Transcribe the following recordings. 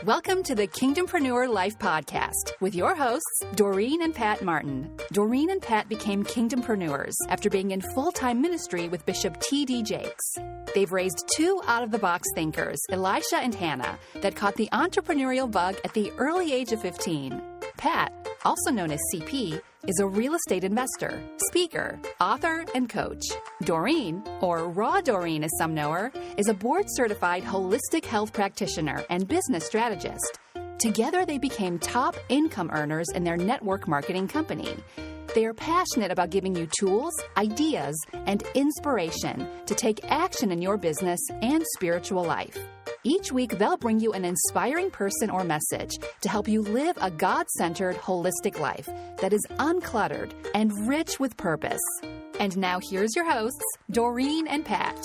Welcome to the Kingdompreneur Life Podcast with your hosts, Doreen and Pat Martin. Doreen and Pat became Kingdompreneurs after being in full-time ministry with Bishop T.D. Jakes. They've raised two out-of-the-box thinkers, Elisha and Hannah, that caught the entrepreneurial bug at the early age of 15. Pat, also known as CP, is a real estate investor, speaker, author, and coach. Doreen, or Raw Doreen as some know her, is a board-certified holistic health practitioner and business strategist. Together, they became top income earners in their network marketing company. They are passionate about giving you tools, ideas, and inspiration to take action in your business and spiritual life. Each week, they'll bring you an inspiring person or message to help you live a God-centered, holistic life that is uncluttered and rich with purpose. And now here's your hosts, Doreen and Pat.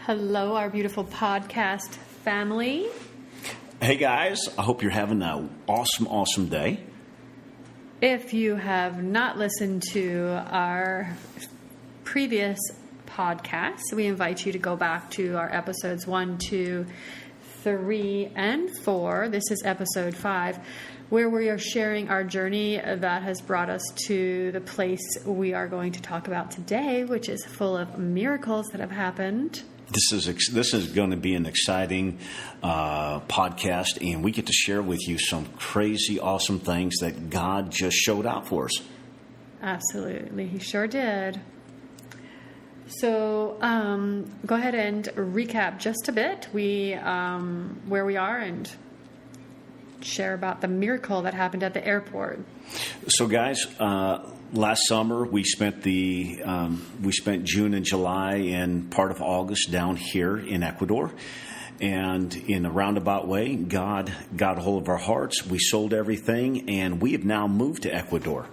Hello, our beautiful podcast family. Hey guys, I hope you're having an awesome day. If you have not listened to our previous podcasts, we invite you to go back to our episodes 1, 2, 3, and 4. This is episode 5, where we are sharing our journey that has brought us to the place we are going to talk about today, which is full of miracles that have happened. This is going to be an exciting podcast, and we get to share with you some crazy, awesome things that God just showed out for us. Absolutely. He sure did. So go ahead and recap just a bit where we are and share about the miracle that happened at the airport. So guys, last summer we spent June and July and part of August down here in Ecuador, and in a roundabout way, God got a hold of our hearts. We sold everything, and we have now moved to Ecuador.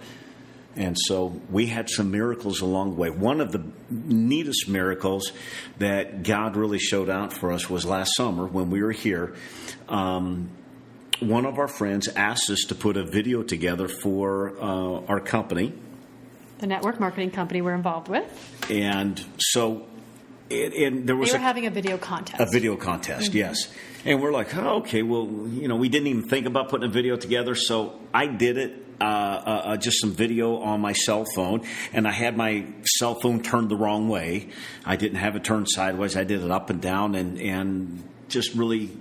And so we had some miracles along the way. One of the neatest miracles that God really showed out for us was last summer when we were here. One of our friends asked us to put a video together for our company. The network marketing company we're involved with. And so they were having a video contest. A video contest, mm-hmm. Yes. And we're like, oh, okay, well, we didn't even think about putting a video together. So I did it, just some video on my cell phone. And I had my cell phone turned the wrong way. I didn't have it turned sideways. I did it up and down and just really...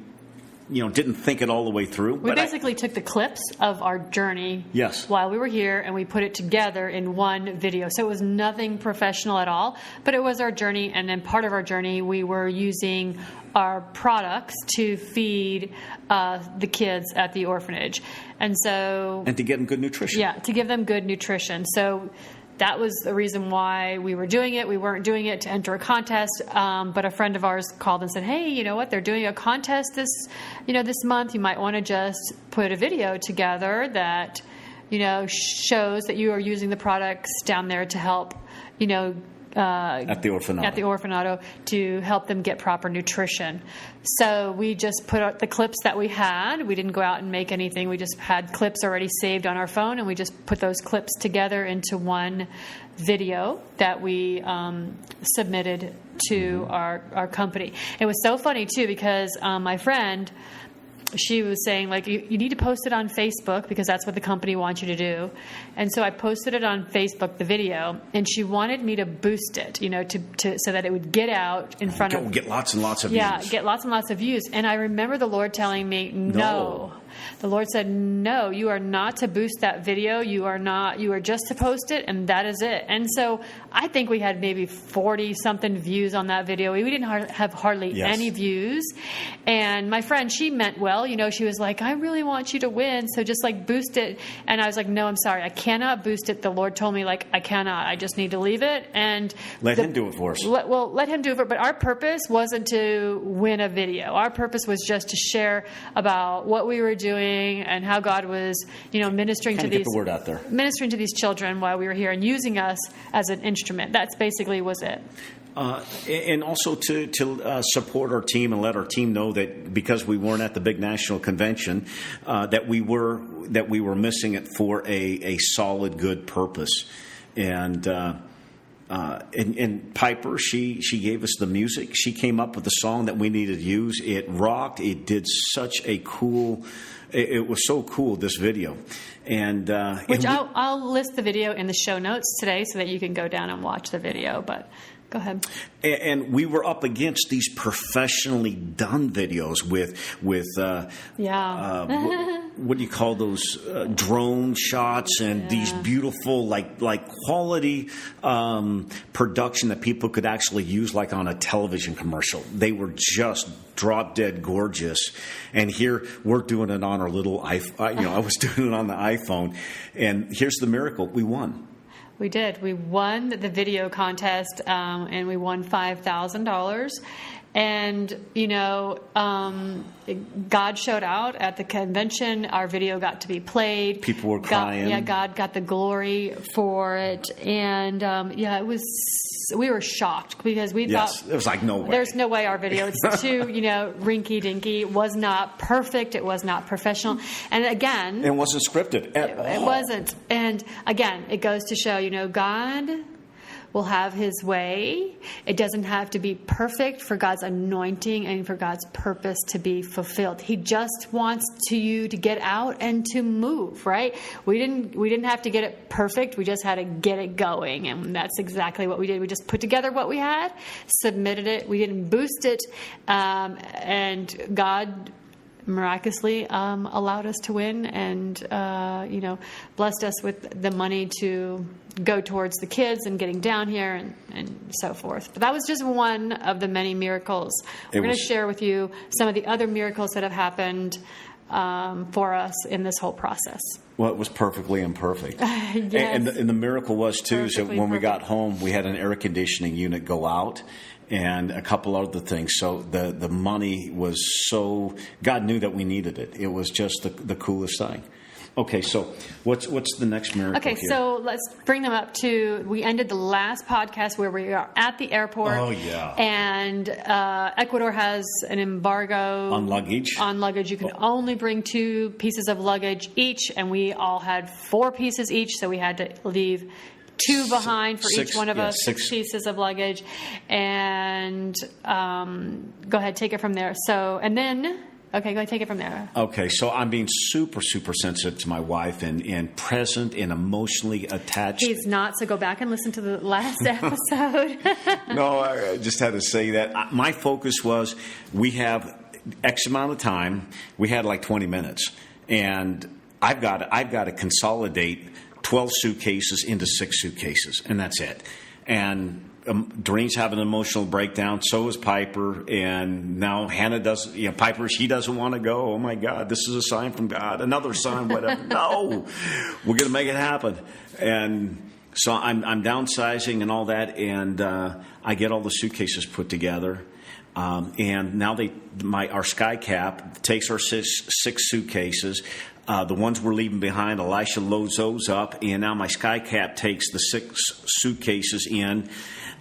didn't think it all the way through. We basically took the clips of our journey while we were here, and we put it together in one video. So it was nothing professional at all, but it was our journey. And then part of our journey, we were using our products to feed the kids at the orphanage. And to give them good nutrition. Yeah, to give them good nutrition. So that was the reason why we were doing it. We weren't doing it to enter a contest, but a friend of ours called and said, "Hey, you know what? They're doing a contest this month. You might want to just put a video together that, shows that you are using the products down there to help, at the orphanado to help them get proper nutrition." So we just put out the clips that we had. We didn't go out and make anything. We just had clips already saved on our phone, and we just put those clips together into one video that we submitted to our company. It was so funny too because my friend, she was saying, like, you need to post it on Facebook because that's what the company wants you to do. And so I posted it on Facebook, the video, and she wanted me to boost it, so that it would get out in front of... Get lots and lots of views. Yeah, get lots and lots of views. And I remember the Lord telling me, no. The Lord said, no, you are not to boost that video. You are just to post it, and that is it. And so I think we had maybe 40-something views on that video. We didn't have hardly any views. And my friend, she meant well. She was like, I really want you to win, so just boost it. And I was like, no, I'm sorry. I cannot boost it. The Lord told me, I cannot. I just need to leave it. And let him do it for us. Let him do it. But our purpose wasn't to win a video. Our purpose was just to share about what we were doing and how God was, ministering to get the word out there. Ministering to these children while we were here and using us as an instrument. That's basically was it. And also to support our team and let our team know that because we weren't at the big national convention, that we were missing it for a solid, good purpose. And And Piper, she gave us the music. She came up with the song that we needed to use. It rocked. It did such a cool. It was so cool, this video. And I'll list the video in the show notes today so that you can go down and watch the video. But go ahead. And we were up against these professionally done videos with what do you call those drone shots and these beautiful like quality production that people could actually use like on a television commercial. They were just drop dead gorgeous. And here we're doing it on our little iPhone. I was doing it on the iPhone. And here's the miracle: we won. We did. We won the video contest, and we won $5,000. And, God showed out at the convention. Our video got to be played. People were crying. God got the glory for it. And, it was, we were shocked because we thought. It was like, no way. There's no way our video, it's too, rinky dinky. It was not perfect. It was not professional. And again. It wasn't scripted at all. It wasn't. And again, it goes to show, God will have his way. It doesn't have to be perfect for God's anointing and for God's purpose to be fulfilled. He just wants you to get out and to move, right? We didn't have to get it perfect. We just had to get it going. And that's exactly what we did. We just put together what we had, submitted it. We didn't boost it. And God miraculously allowed us to win and blessed us with the money to go towards the kids and getting down here and so forth. But that was just one of the many miracles. We're going to share with you some of the other miracles that have happened for us in this whole process. Well, it was perfectly imperfect. Yes. And the miracle was, too, so when we got perfect. home, we had an air conditioning unit go out and a couple other things. So the money was so... God knew that we needed it. It was just the coolest thing. Okay, so what's the next miracle Okay, here? so let's bring them up to... We ended the last podcast where we are at the airport. Oh, yeah. And Ecuador has an embargo... On luggage. On luggage. You can only bring 2 pieces of luggage each, and we all had 4 pieces each, so we had to leave 2 behind for each one of us, 6 pieces of luggage. And go ahead, take it from there. So, and then... Okay, go ahead, take it from there. Okay, so I'm being super, super sensitive to my wife and present and emotionally attached. He's not, so go back and listen to the last episode. No, I just had to say that. My focus was we have X amount of time. We had like 20 minutes. And I've got to consolidate 12 suitcases into 6 suitcases, and that's it. And Doreen's having an emotional breakdown. So is Piper. And now Hannah doesn't, Piper, she doesn't want to go. Oh my God, this is a sign from God. Another sign, whatever. No, we're going to make it happen. And so I'm downsizing and all that. And I get all the suitcases put together. And now our sky cap takes our 6 suitcases. The ones we're leaving behind, Elisha loads those up. And now my sky cap takes the 6 suitcases in.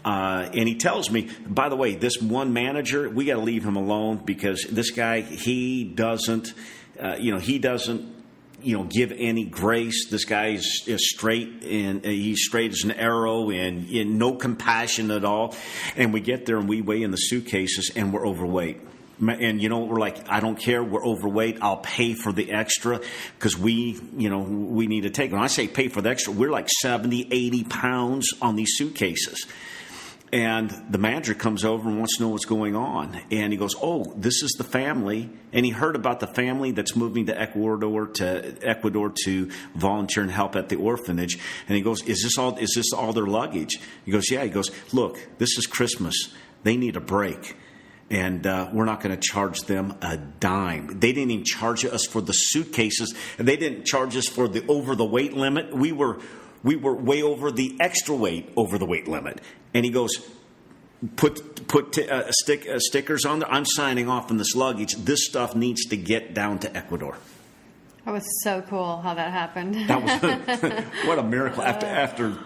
And he tells me, by the way, this one manager, we got to leave him alone because this guy, he doesn't give any grace. This guy is straight, and he's straight as an arrow, and no compassion at all. And we get there and we weigh in the suitcases, and we're overweight. And we're like, I don't care. We're overweight. I'll pay for the extra because we need to take. When I say pay for the extra, we're like 70, 80 pounds on these suitcases. And the manager comes over and wants to know what's going on. And he goes, oh, this is the family. And he heard about the family that's moving to Ecuador to volunteer and help at the orphanage. And he goes, is this all their luggage? He goes, yeah. He goes, look, this is Christmas. They need a break. And we're not going to charge them a dime. They didn't even charge us for the suitcases. And they didn't charge us for the over the weight limit. We were way over the extra weight over the weight limit. And he goes, put stickers on there. I'm signing off on this luggage. This stuff needs to get down to Ecuador. That was so cool how that happened. That was what a miracle. After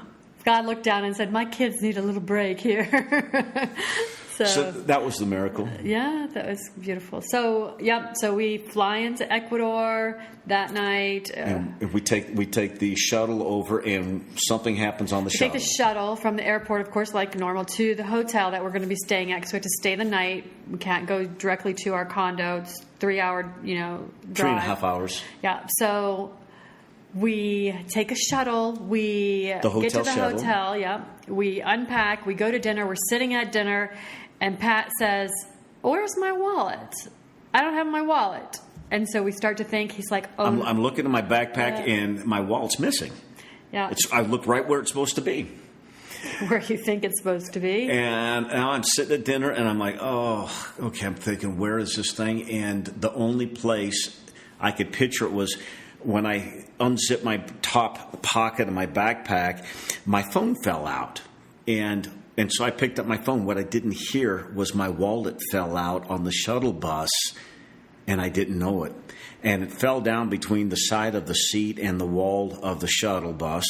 God looked down and said, my kids need a little break here. So that was the miracle. Yeah, that was beautiful. So, so we fly into Ecuador that night. And we take the shuttle over, and something happens on the shuttle. Take the shuttle from the airport, of course, like normal, to the hotel that we're going to be staying at. Because we have to stay the night. We can't go directly to our condo. It's 3-hour, drive. 3.5 hours. Yeah. So we take a shuttle. We get to the shuttle. hotel. Yeah. We unpack. We go to dinner. We're sitting at dinner, and Pat says, "Where's my wallet? I don't have my wallet." And so we start to think. He's like, "Oh." I'm looking at my backpack, and my wallet's missing. Yeah. I looked right where it's supposed to be. Where you think it's supposed to be. And now I'm sitting at dinner, and I'm like, oh, okay. I'm thinking, where is this thing? And the only place I could picture it was when I unzipped my top pocket of my backpack, my phone fell out. And so I picked up my phone. What I didn't hear was my wallet fell out on the shuttle bus, and I didn't know it. And it fell down between the side of the seat and the wall of the shuttle bus,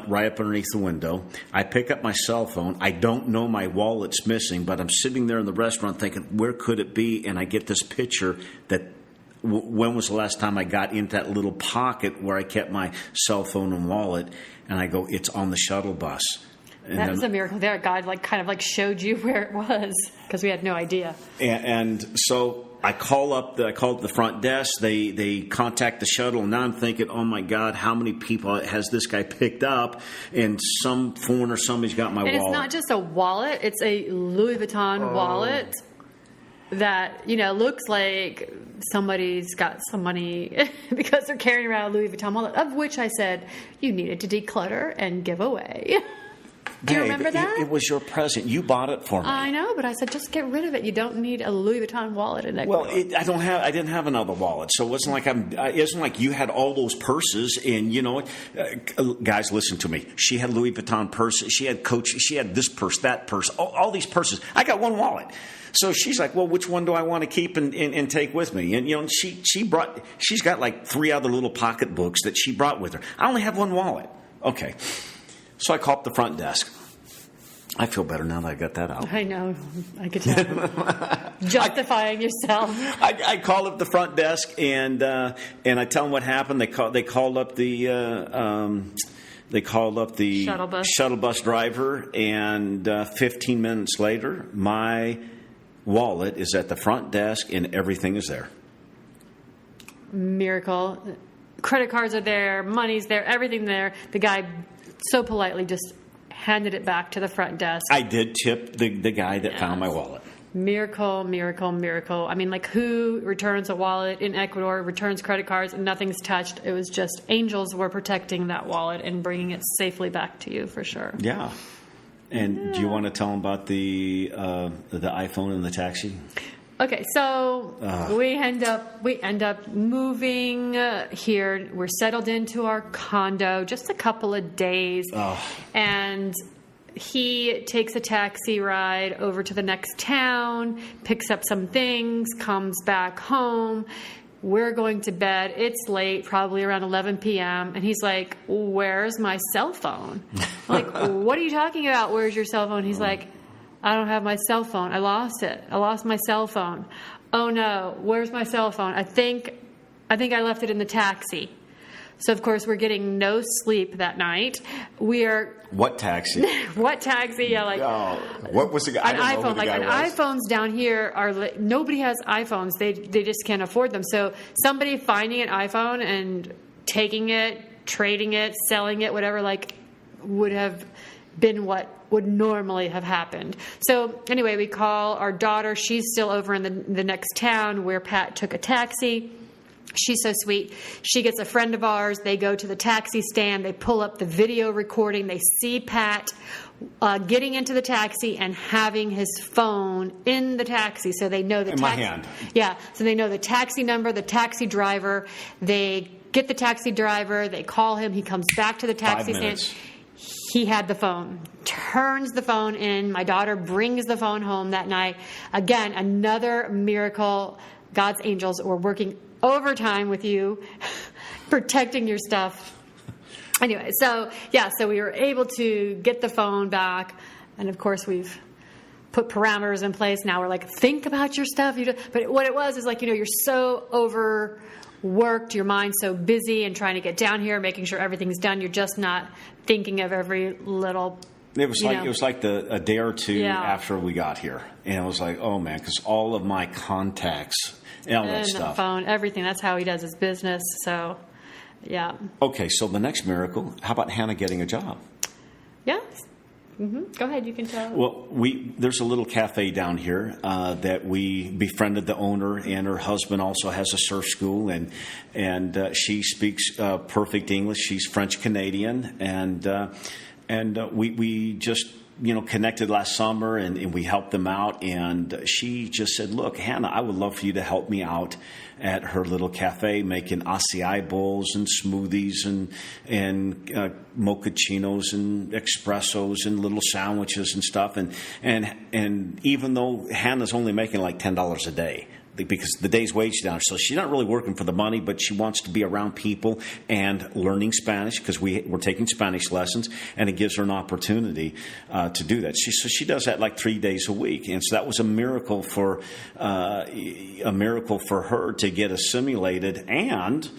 right up underneath the window. I pick up my cell phone. I don't know my wallet's missing, but I'm sitting there in the restaurant thinking, where could it be? And I get this picture that when was the last time I got into that little pocket where I kept my cell phone and wallet? And I go, it's on the shuttle bus. And that was a miracle there. God kind of showed you where it was, because we had no idea. And so I call up the front desk. They contact the shuttle. And now I'm thinking, oh my God, how many people has this guy picked up? And some foreigner, somebody's got my wallet. And it's not just a wallet; it's a Louis Vuitton wallet that looks like somebody's got some money because they're carrying around a Louis Vuitton wallet, of which I said you needed to declutter and give away. Do you remember that? It was your present. You bought it for me. I know, but I said just get rid of it. You don't need a Louis Vuitton wallet in Ecuador. Well, I didn't have another wallet, so it wasn't like it wasn't like you had all those purses. And guys, listen to me. She had Louis Vuitton purses. She had Coach. She had this purse, that purse, all these purses. I got one wallet. So she's like, well, which one do I want to keep and take with me? And she's got like 3 other little pocketbooks that she brought with her. I only have one wallet. Okay. So I call up the front desk. I feel better now that I got that out. I know. I could tell. Justifying yourself. I call up the front desk and I tell them what happened. They called up the shuttle bus driver, and 15 minutes later, my wallet is at the front desk and everything is there. Miracle. Credit cards are there, money's there, everything there. The guy so politely just handed it back to the front desk. I did tip the guy that found my wallet. Miracle, miracle, miracle. I mean, who returns a wallet in Ecuador, returns credit cards, and nothing's touched? It was just angels were protecting that wallet and bringing it safely back to you, for sure. Yeah. And do you want to tell them about the iPhone and the taxi? Okay, so we end up moving here. We're settled into our condo, just a couple of days, and he takes a taxi ride over to the next town, picks up some things, comes back home. We're going to bed. It's late, probably around 11 p.m. And he's like, where's my cell phone? I'm like, what are you talking about? Where's your cell phone? He's like, I don't have my cell phone. I lost it. I lost my cell phone. Oh no, where's my cell phone? I think I left it in the taxi. So of course we're getting no sleep that night. What taxi? What taxi? Yeah, what was the guy? An iPhone. iPhones down here nobody has iPhones. They just can't afford them. So somebody finding an iPhone and taking it, trading it, selling it, whatever, would have been what would normally have happened. So anyway, we call our daughter. She's still over in the next town where Pat took a taxi. She's so sweet. She gets a friend of ours. They go to the taxi stand. They pull up the video recording. They see Pat getting into the taxi and having his phone in the taxi. So they know the my hand. Yeah. So they know the taxi number, the taxi driver. They get the taxi driver. They call him. He comes back to the taxi stand. He had the phone, turns the phone in. My daughter brings the phone home that night. Again, another miracle. God's angels were working overtime with you, protecting your stuff. Anyway, so we were able to get the phone back. And of course, we've put parameters in place. Now we're like, think about your stuff. But what it was is like, you're so overworked, your mind's so busy and trying to get down here, making sure everything's done. You're just not thinking of every little. It was like a day or two after we got here, and it was like, oh man, because all of my contacts and all that stuff, the phone, everything. That's how he does his business. So, yeah. Okay, so the next miracle. How about Hannah getting a job? Yeah. Mm-hmm. Go ahead, you can tell. Well, there's a little cafe down here that we befriended the owner, and her husband also has a surf school, and she speaks perfect English. She's French Canadian, and we just connected last summer, and we helped them out. And she just said, "Look, Hannah, I would love for you to help me out at her little cafe, making acai bowls and smoothies and mochachinos and espressos and little sandwiches and stuff." And even though Hannah's only making like $10 a day, because the day's wage down, so she's not really working for the money, but she wants to be around people and learning Spanish, because we're taking Spanish lessons, and it gives her an opportunity to do that. So she does that like 3 days a week, and so that was a miracle for her to get assimilated. And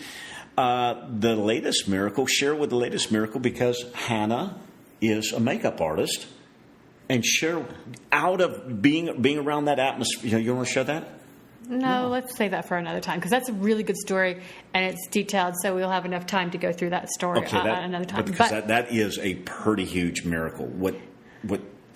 the latest miracle, share with the latest miracle, because Hannah is a makeup artist, and share out of being around that atmosphere. You want to share that? No, let's save that for another time, because that's a really good story and it's detailed, so we'll have enough time to go through that story another time. Because that is a pretty huge miracle.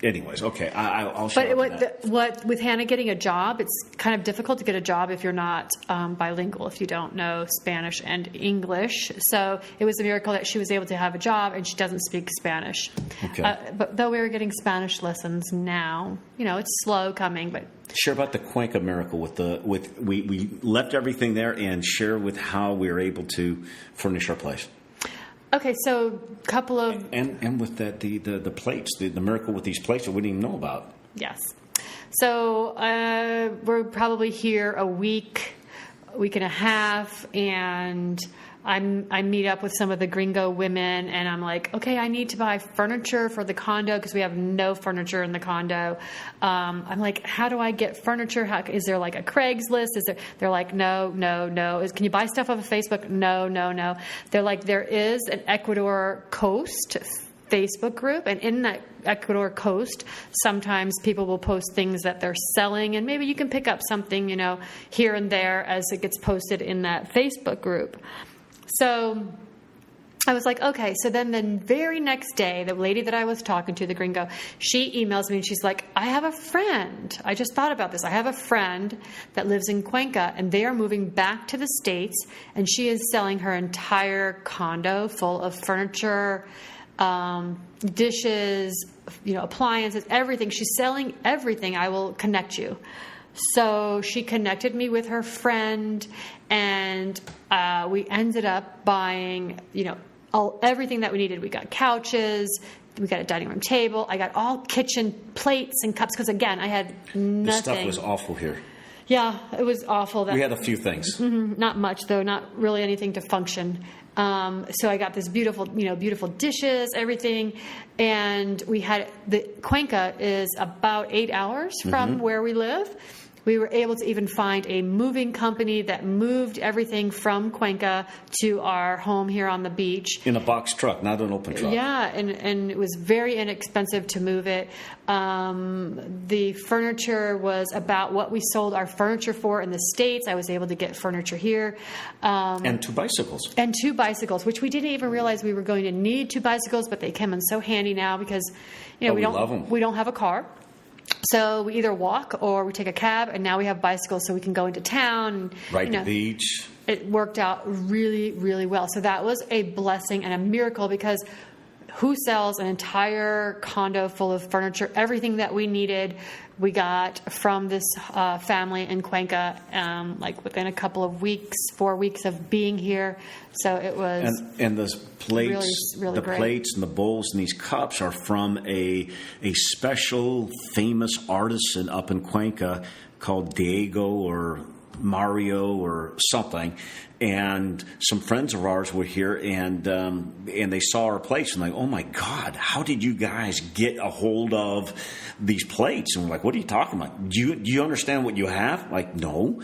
Anyways, okay, I'll share. What with Hannah getting a job, it's kind of difficult to get a job if you're not bilingual, if you don't know Spanish and English. So it was a miracle that she was able to have a job, and she doesn't speak Spanish. Okay. But though we were getting Spanish lessons now, it's slow coming. But share about the Cuenca miracle we left everything there, and share with how we were able to furnish our place. Okay, so a couple of... And with the plates, the miracle with these plates that we didn't even know about. Yes. So we're probably here a week and a half, and I meet up with some of the gringo women, and I'm like, okay, I need to buy furniture for the condo because we have no furniture in the condo. I'm like, how do I get furniture? Is there like a Craigslist? They're like, no. Can you buy stuff off of Facebook? No. They're like, there is an Ecuador Coast Facebook group, and in that Ecuador Coast, sometimes people will post things that they're selling, and maybe you can pick up something, here and there as it gets posted in that Facebook group. So I was like, okay. So then the very next day, the lady that I was talking to, the gringo, she emails me and she's like, I have a friend. I just thought about this. I have a friend that lives in Cuenca, and they are moving back to the States, and she is selling her entire condo full of furniture, dishes, appliances, everything. She's selling everything. I will connect you. So she connected me with her friend, and we ended up buying, everything that we needed. We got couches, we got a dining room table, I got all kitchen plates and cups, because again, I had nothing. The stuff was awful here. Yeah, it was awful. We had a few things. Mm-hmm, not much, though, not really anything to function. So I got this beautiful dishes, everything. And we had, Cuenca is about 8 hours from where we live. We were able to even find a moving company that moved everything from Cuenca to our home here on the beach. In a box truck, not an open truck. Yeah, and it was very inexpensive to move it. The furniture was about what we sold our furniture for in the States. I was able to get furniture here. And 2 bicycles. And 2 bicycles, which we didn't even realize we were going to need 2 bicycles, but they come in so handy now because we love them. We don't have a car. So we either walk or we take a cab, and now we have bicycles so we can go into town. And, right to the beach. It worked out really, really well. So that was a blessing and a miracle, because who sells an entire condo full of furniture? Everything that we needed, we got from this family in Cuenca, like within a couple of weeks, 4 weeks of being here. So it was and those plates, really the great. Plates and the bowls and these cups are from a special famous artisan up in Cuenca called Diego, or Mario or something, and some friends of ours were here, and they saw our plates, and like, oh my God, how did you guys get a hold of these plates? And we're like, what are you talking about? Do you understand what you have? Like, no.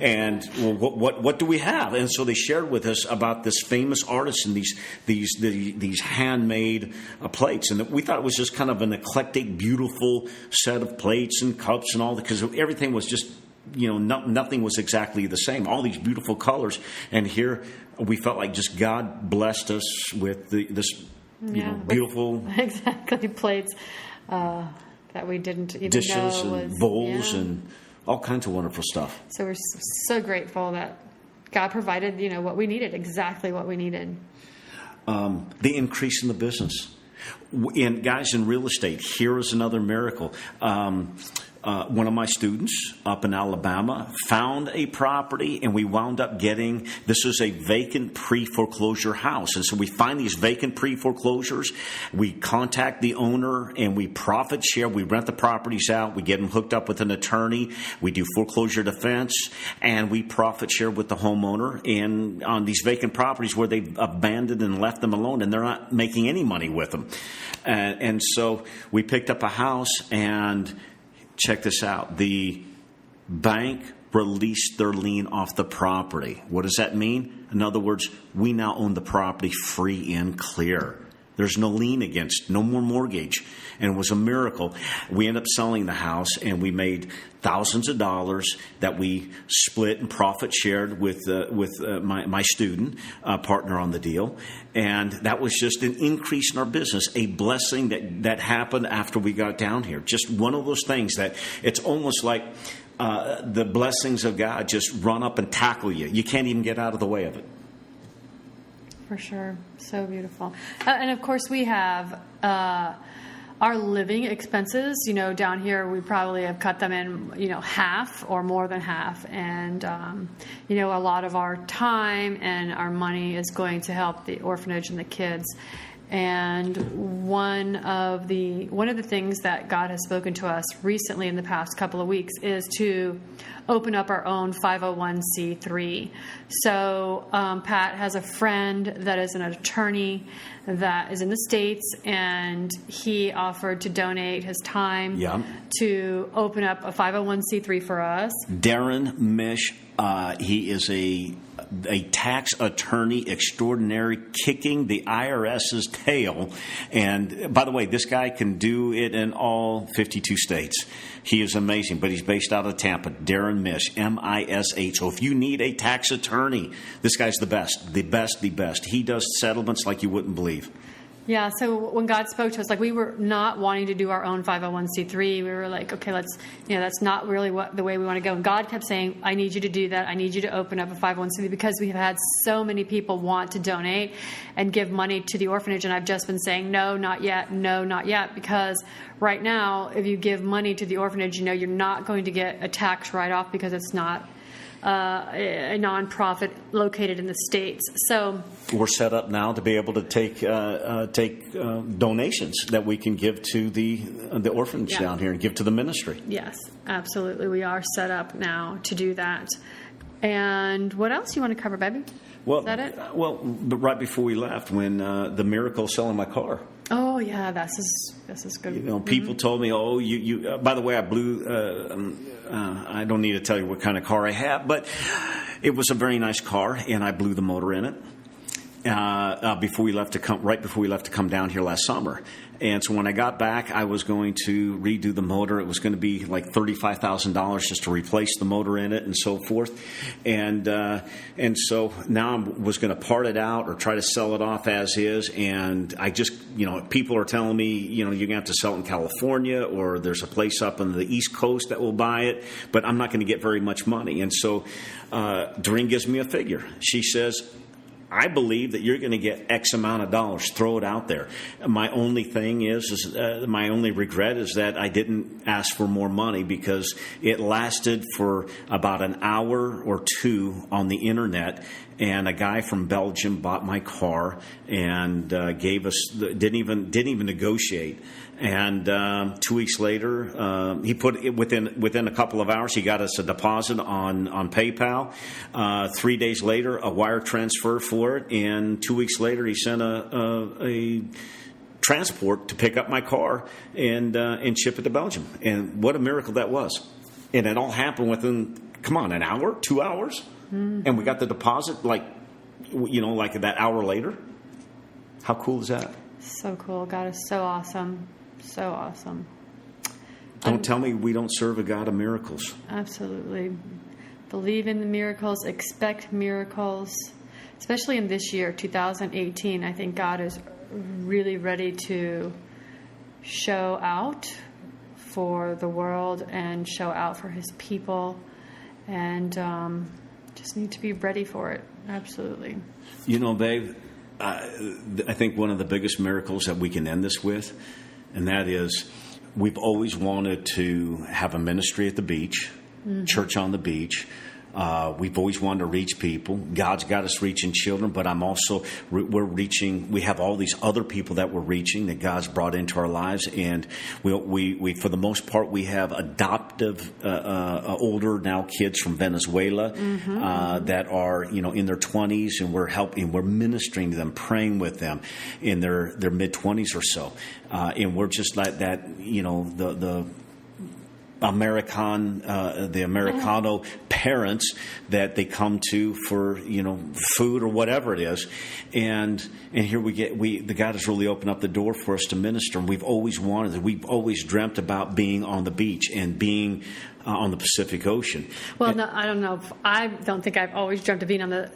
And well, what do we have? And so they shared with us about this famous artist and these handmade plates, and we thought it was just kind of an eclectic, beautiful set of plates and cups and all that, because everything was just, nothing was exactly the same. All these beautiful colors, and here we felt like just God blessed us with this beautiful exactly plates that we didn't even dishes know and was, bowls and all kinds of wonderful stuff. So we're so grateful that God provided, what we needed, exactly what we needed. The increase in the business. Guys, in real estate, here is another miracle. One of my students up in Alabama found a property, and we wound up getting, this is a vacant pre-foreclosure house. And so we find these vacant pre-foreclosures. We contact the owner, and we profit share. We rent the properties out. We get them hooked up with an attorney. We do foreclosure defense, and we profit share with the homeowner and on these vacant properties where they've abandoned and left them alone, and they're not making any money with them. And so we picked up a house, and check this out. The bank released their lien off the property. What does that mean? In other words, we now own the property free and clear. There's no lien against, no more mortgage. And it was a miracle. We ended up selling the house, and we made thousands of dollars that we split and profit shared with my student partner on the deal. And that was just an increase in our business, a blessing that happened after we got down here. Just one of those things that it's almost like the blessings of God just run up and tackle you. You can't even get out of the way of it. For sure. So beautiful. And of course we have our living expenses. Down here we probably have cut them in, half or more than half. And, a lot of our time and our money is going to help the orphanage and the kids. And one of the things that God has spoken to us recently in the past couple of weeks is to open up our own 501c3. So Pat has a friend that is an attorney that is in the States, and he offered to donate his time to open up a 501c3 for us. Darren Mish, he is a tax attorney extraordinary, kicking the IRS's tail. And by the way, this guy can do it in all 52 states. He is amazing, but he's based out of Tampa. Darren Mish, M-I-S-H. So if you need a tax attorney, this guy's the best. He does settlements like you wouldn't believe. Yeah, so when God spoke to us, we were not wanting to do our own 501c3. We were like, okay, let's, that's not really the way we want to go. And God kept saying, I need you to do that. I need you to open up a 501c3, because we've had so many people want to donate and give money to the orphanage. And I've just been saying, no, not yet, because right now, if you give money to the orphanage, you're not going to get a tax write-off because it's not a nonprofit located in the States. So we're set up now to be able to take donations that we can give to the orphanage down here and give to the ministry. Yes, absolutely. We are set up now to do that. And what else you want to cover, baby? Well, is that it? Well, but right before we left, when the miracle of selling my car. Oh yeah, this is good. People told me, "Oh, you." By the way, I blew. I don't need to tell you what kind of car I have, but it was a very nice car, and I blew the motor in it right before we left to come down here last summer. And so when I got back, I was going to redo the motor. It was going to be like $35,000 just to replace the motor in it and so forth. And so now I was going to part it out or try to sell it off as is. And I just, people are telling me, you're going to have to sell it in California, or there's a place up on the East Coast that will buy it, but I'm not going to get very much money. And so Doreen gives me a figure. She says, I believe that you're going to get X amount of dollars. Throw it out there. My only thing my only regret is that I didn't ask for more money, because it lasted for about an hour or two on the internet. And a guy from Belgium bought my car and gave us didn't even negotiate. And 2 weeks later, he put it within a couple of hours. He got us a deposit on PayPal. 3 days later, a wire transfer for it, and 2 weeks later, he sent a transport to pick up my car and ship it to Belgium. And what a miracle that was! And it all happened within, an hour, 2 hours, and we got the deposit like that hour later. How cool is that? So cool. God is so awesome. So awesome. Don't tell me we don't serve a God of miracles. Absolutely. Believe in the miracles, expect miracles, especially in this year, 2018. I think God is really ready to show out for the world and show out for his people, and just need to be ready for it. Absolutely. Babe, I think one of the biggest miracles that we can end this with, and that is, we've always wanted to have a ministry at the beach, church on the beach. We've always wanted to reach people. God's got us reaching children, but we're reaching. We have all these other people that we're reaching that God's brought into our lives, and we for the most part we have adoptive older now kids from Venezuela that are in their 20s, and we're ministering to them, praying with them in their mid 20s or so, and we're just like that. The Americano parents that they come to for food or whatever it is, and here the God has really opened up the door for us to minister, and we've always wanted it. We've always dreamt about being on the beach and being on the Pacific Ocean. Well, no, I don't know. I don't think I've always dreamt of being on the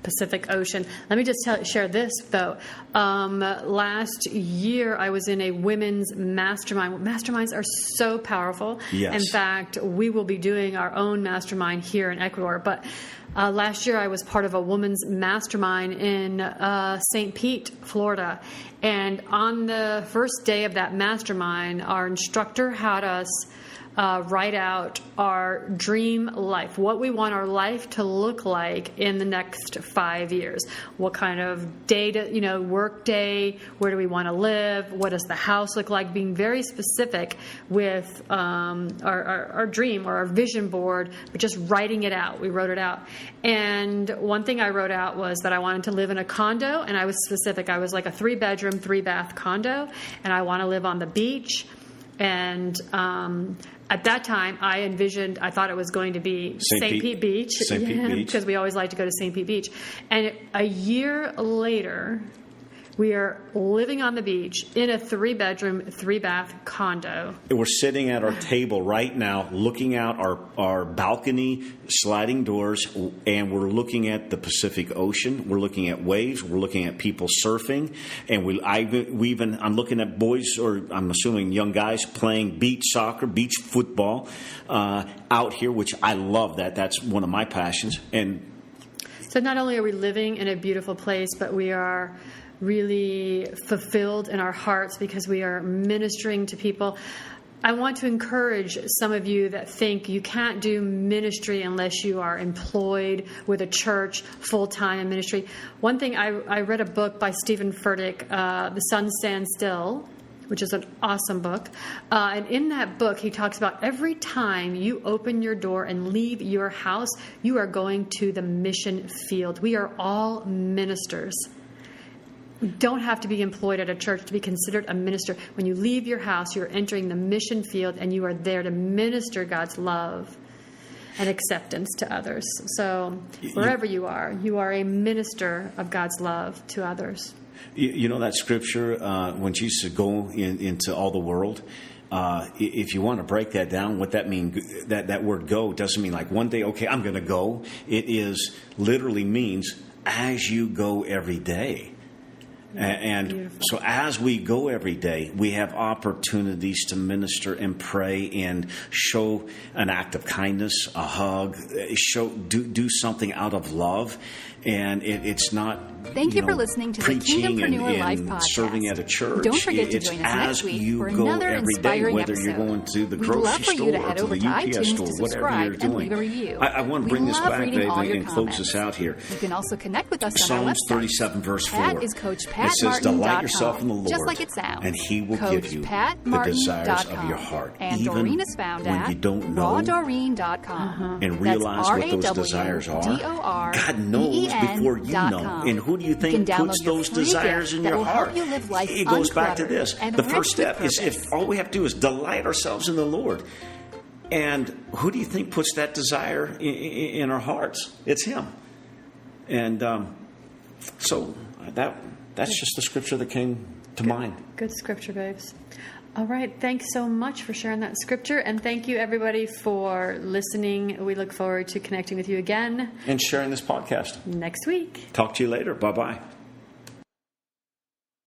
Pacific Ocean. Let me just share this, though. Last year, I was in a women's mastermind. Masterminds are so powerful. Yes. In fact, we will be doing our own mastermind here in Ecuador. But last year, I was part of a women's mastermind in St. Pete, Florida. And on the first day of that mastermind, our instructor had us write out our dream life, what we want our life to look like in the next 5 years. What kind of day, work day, where do we want to live, what does the house look like, being very specific with our dream or our vision board, but just writing it out. We wrote it out. And one thing I wrote out was that I wanted to live in a condo, and I was specific. I was like a 3-bedroom, 3-bath condo, and I want to live on the beach. And at that time, I thought it was going to be St. Pete Beach. St. Pete Beach. Because we always like to go to St. Pete Beach. And a year later, we are living on the beach in a 3-bedroom, 3-bath condo. We're sitting at our table right now, looking out our balcony, sliding doors, and we're looking at the Pacific Ocean. We're looking at waves. We're looking at people surfing, and I'm looking at boys, or I'm assuming young guys, playing beach soccer, beach football out here, which I love. That's one of my passions. And so not only are we living in a beautiful place, but we are really fulfilled in our hearts because we are ministering to people. I want to encourage some of you that think you can't do ministry unless you are employed with a church full-time in ministry. One thing, I read a book by Stephen Furtick, The Sun Stands Still, which is an awesome book. And in that book, he talks about every time you open your door and leave your house, you are going to the mission field. We are all ministers. You don't have to be employed at a church to be considered a minister. When you leave your house, you're entering the mission field, and you are there to minister God's love and acceptance to others. So wherever you are a minister of God's love to others. You know that scripture, when Jesus said, go into all the world, if you want to break that down, what that means, that word go doesn't mean like one day, okay, I'm going to go. It is literally means as you go every day. And beautiful. So as we go every day, we have opportunities to minister and pray and show an act of kindness, a hug, do something out of love. And it's not Thank you for listening to the Kingdompreneur Life podcast. Serving at a church. Don't forget to join us next week for another inspiring whether episode. You're going to the We'd grocery love for you to store head or over to to the UPS iTunes store, to whatever subscribe you're and doing. leave a review. I want to bring this back, babe, and close this out here. You can also connect with us on Psalms our website. 37, verse 4. Pat is Coach Pat. It says, delight yourself in the Lord, just like it sounds. and He will Coach give you the PatMartin.com. desires of your heart. And even Doreen is found when at you don't know rawdoreen.com. and realize what those desires are. God knows before you know. And who do you think puts those desires in your heart? It goes back to this. The first step is if all we have to do is delight ourselves in the Lord. And who do you think puts that desire in our hearts? It's Him. And so that's just the scripture that came to mind. Good scripture, babes. All right. Thanks so much for sharing that scripture. And thank you, everybody, for listening. We look forward to connecting with you again. And sharing this podcast. Next week. Talk to you later. Bye-bye.